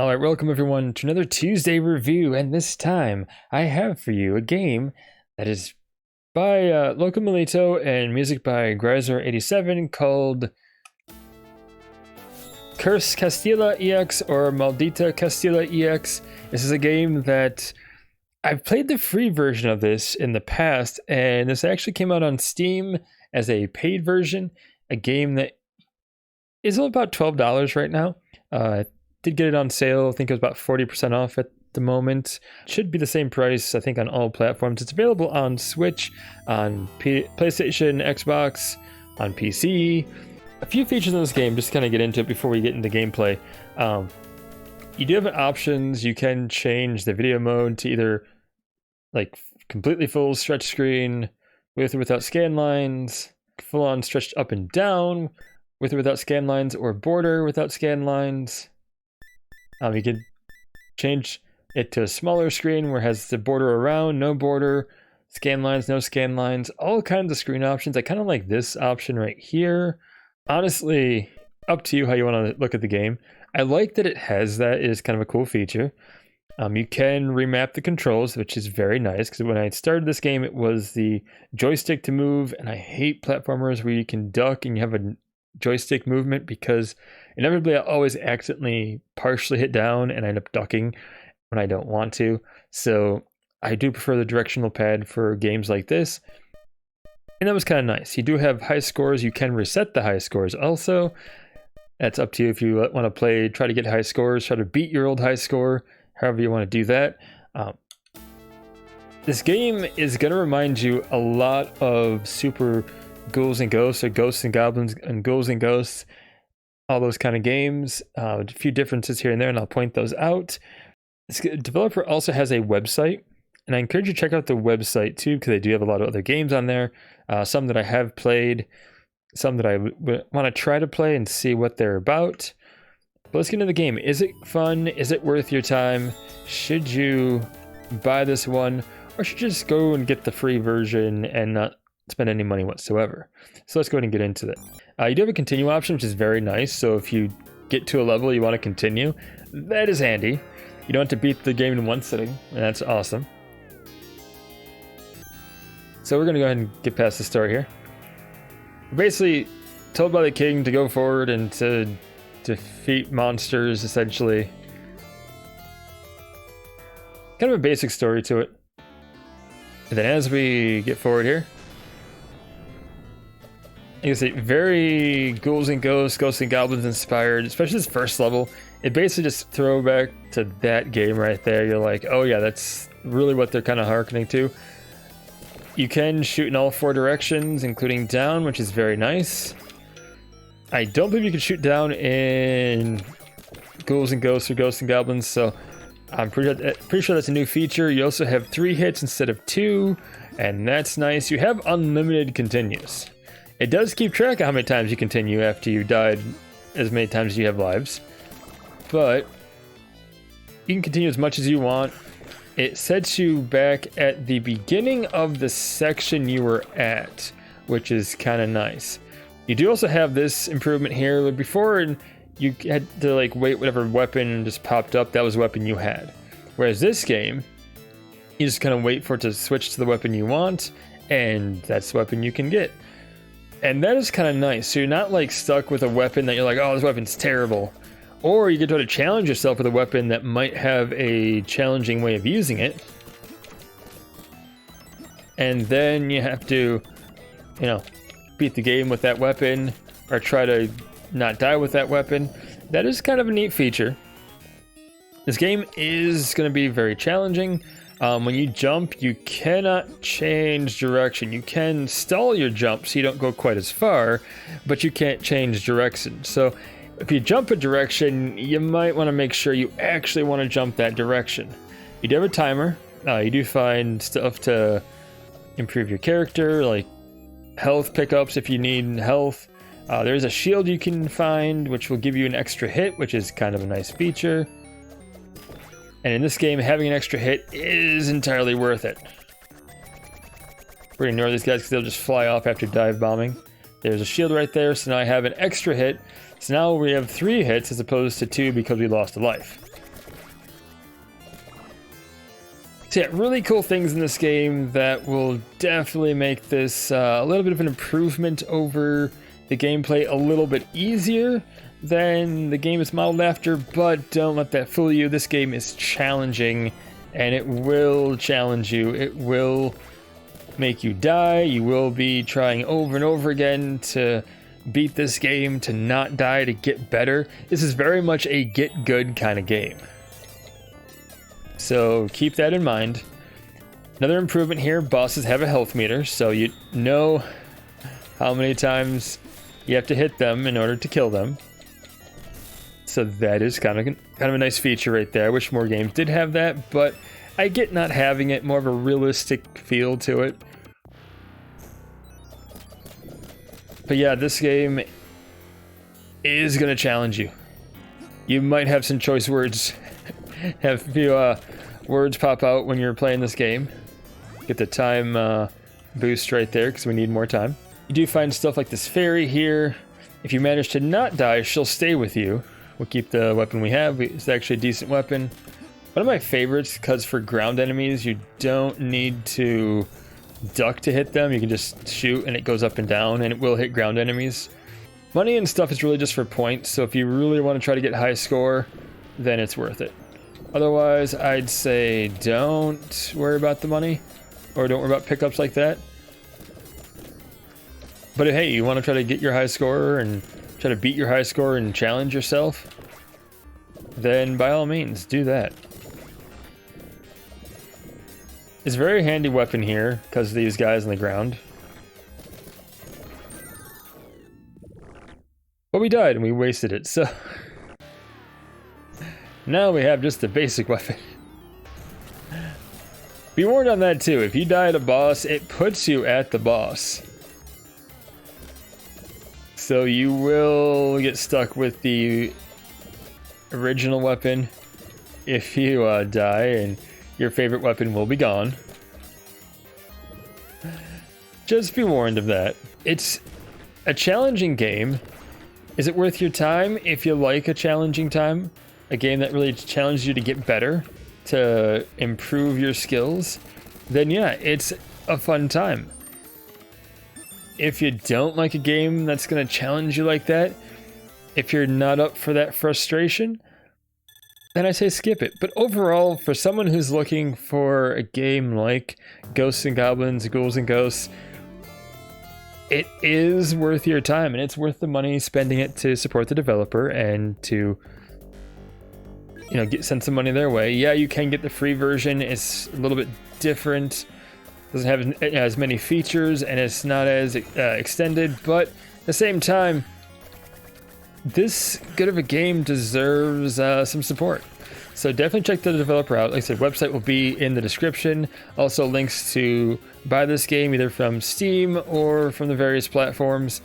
Alright, welcome everyone to another Tuesday review, and this time I have for you a game that is by Loco Milito and music by Greiser87 called Curse Castilla EX or Maldita Castilla EX. This is a game that I've played the free version of this in the past, and this actually came out on Steam as a paid version, a game that is about $12 right now. Did get it on sale. I think it was about 40% off at the moment. Should be the same price, I think, on all platforms. It's available on Switch, on PlayStation, Xbox, on PC. A few features in this game, just to kind of get into it before we get into gameplay. You do have options. You can change the video mode to either like completely full stretch screen with or without scan lines, full on stretched up and down with or without scan lines, or border without scan lines. You can change it to a smaller screen where it has the border around, no border, scan lines, no scan lines, all kinds of screen options. I kind of like this option right here. Honestly, up to you how you want to look at the game. I like that it has that. It is kind of a cool feature. You can remap the controls, which is very nice, because when I started this game, it was the joystick to move, and I hate platformers where you can duck and you have a joystick movement, because inevitably I always accidentally partially hit down and I end up ducking when I don't want to. So I do prefer the directional pad for games like this, and that was kind of nice. You do have high scores. You can reset the high scores also. That's up to you if you want to try to get high scores, try to beat your old high score, however you want to do that. This game is going to remind you a lot of Super Ghouls and Ghosts, or Ghosts and Goblins and Ghouls and Ghosts, all those kind of games. A few differences here and there, and I'll point those out. This developer also has a website, and I encourage you to check out the website too, because they do have a lot of other games on there. Some that I have played, some that I want to try to play and see what they're about. But let's get into the game. Is it fun? Is it worth your time? Should you buy this one, or should you just go and get the free version and not spend any money whatsoever? So let's go ahead and get into it. You do have a continue option, which is very nice. So if you get to a level you want to continue, that is handy. You don't have to beat the game in one sitting, and that's awesome. So we're going to go ahead and get past the story here. We're basically told by the king to go forward and to defeat monsters, essentially. Kind of a basic story to it. And then as we get forward here, you can see very Ghouls and Ghosts, Ghosts and Goblins inspired, especially this first level. It basically just throwback to that game right there. You're like, oh yeah, that's really what they're kind of hearkening to. You can shoot in all four directions, including down, which is very nice. I don't believe you can shoot down in Ghouls and Ghosts or Ghosts and Goblins, so I'm pretty sure that's a new feature. You also have 3 hits instead of 2, and that's nice. You have unlimited continues. It does keep track of how many times you continue after you died, as many times as you have lives. But you can continue as much as you want. It sets you back at the beginning of the section you were at, which is kind of nice. You do also have this improvement here. But before, you had to like wait whatever weapon just popped up, that was the weapon you had. Whereas this game, you just kind of wait for it to switch to the weapon you want, and that's the weapon you can get. And that is kind of nice. So you're not like stuck with a weapon that you're like, oh, this weapon's terrible. Or you get to challenge yourself with a weapon that might have a challenging way of using it. And then you have to, beat the game with that weapon, or try to not die with that weapon. That is kind of a neat feature. This game is going to be very challenging. When you jump, you cannot change direction. You can stall your jump so you don't go quite as far, but you can't change direction. So if you jump a direction, you might want to make sure you actually want to jump that direction. You do have a timer. You do find stuff to improve your character, like health pickups if you need health. There's a shield you can find, which will give you an extra hit, which is kind of a nice feature. And in this game, having an extra hit is entirely worth it. We're gonna ignore these guys because they'll just fly off after dive bombing. There's a shield right there, so now I have an extra hit. So now we have 3 hits as opposed to 2 because we lost a life. So yeah, really cool things in this game that will definitely make this a little bit of an improvement over the gameplay, a little bit easier than the game is modeled after, but don't let that fool you. This game is challenging, and it will challenge you. It will make you die. You will be trying over and over again to beat this game, to not die, to get better. This is very much a get good kind of game. So keep that in mind. Another improvement here, bosses have a health meter, so you know how many times you have to hit them in order to kill them. So that is kind of a nice feature right there. I wish more games did have that, but I get not having it, more of a realistic feel to it. But yeah, this game is going to challenge you. You might have some choice words. Have a few words pop out when you're playing this game. Get the time boost right there because we need more time. You do find stuff like this fairy here. If you manage to not die, she'll stay with you. We'll keep the weapon we have. It's actually a decent weapon. One of my favorites, because for ground enemies, you don't need to duck to hit them. You can just shoot and it goes up and down, and it will hit ground enemies. Money and stuff is really just for points, so if you really want to try to get high score, then it's worth it. Otherwise, I'd say don't worry about the money, or don't worry about pickups like that. But hey, you want to try to get your high score and try to beat your high score and challenge yourself, then by all means, do that. It's a very handy weapon here because of these guys on the ground. But we died and we wasted it, so now we have just a basic weapon. Be warned on that too, if you die at a boss, it puts you at the boss. So you will get stuck with the original weapon if you die, and your favorite weapon will be gone. Just be warned of that. It's a challenging game. Is it worth your time if you like a challenging time? A game that really challenges you to get better, to improve your skills? Then yeah, it's a fun time. If you don't like a game that's going to challenge you like that, if you're not up for that frustration, then I say skip it. But overall, for someone who's looking for a game like Ghosts and Goblins, Ghouls and Ghosts, it is worth your time, and it's worth the money spending it to support the developer and to, you know, send some money their way. Yeah, you can get the free version. It's a little bit different. Doesn't have as many features, and it's not as extended, but at the same time, this good of a game deserves some support. So definitely check the developer out. Like I said, website will be in the description. Also links to buy this game either from Steam or from the various platforms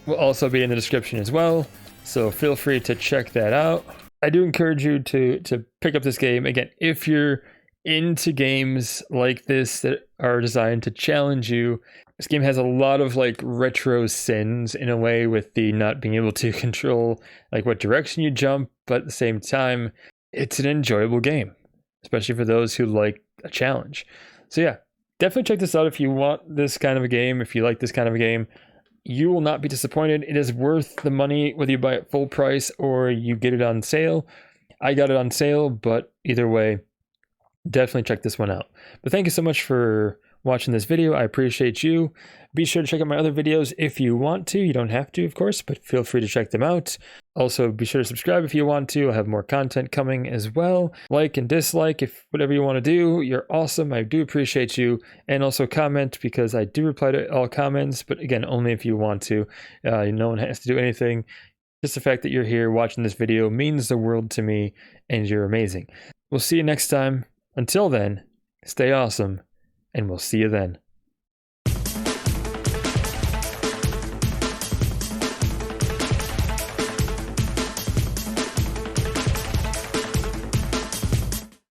will also be in the description as well. So feel free to check that out. I do encourage you to pick up this game. Again, if you're into games like this that are designed to challenge you. This game has a lot of like retro sins in a way, with the not being able to control like what direction you jump, but at the same time, it's an enjoyable game, especially for those who like a challenge. So yeah, definitely check this out if you want this kind of a game, if you like this kind of a game. You will not be disappointed. It is worth the money, whether you buy it full price or you get it on sale. I got it on sale, but either way, definitely check this one out. But thank you so much for watching this video. I appreciate you. Be sure to check out my other videos if you want to. You don't have to, of course, but feel free to check them out. Also, be sure to subscribe if you want to. I'll have more content coming as well. Like and dislike, if whatever you want to do. You're awesome. I do appreciate you. And also comment, because I do reply to all comments, but again, only if you want to. No one has to do anything. Just the fact that you're here watching this video means the world to me, and you're amazing. We'll see you next time. Until then, stay awesome, and we'll see you then.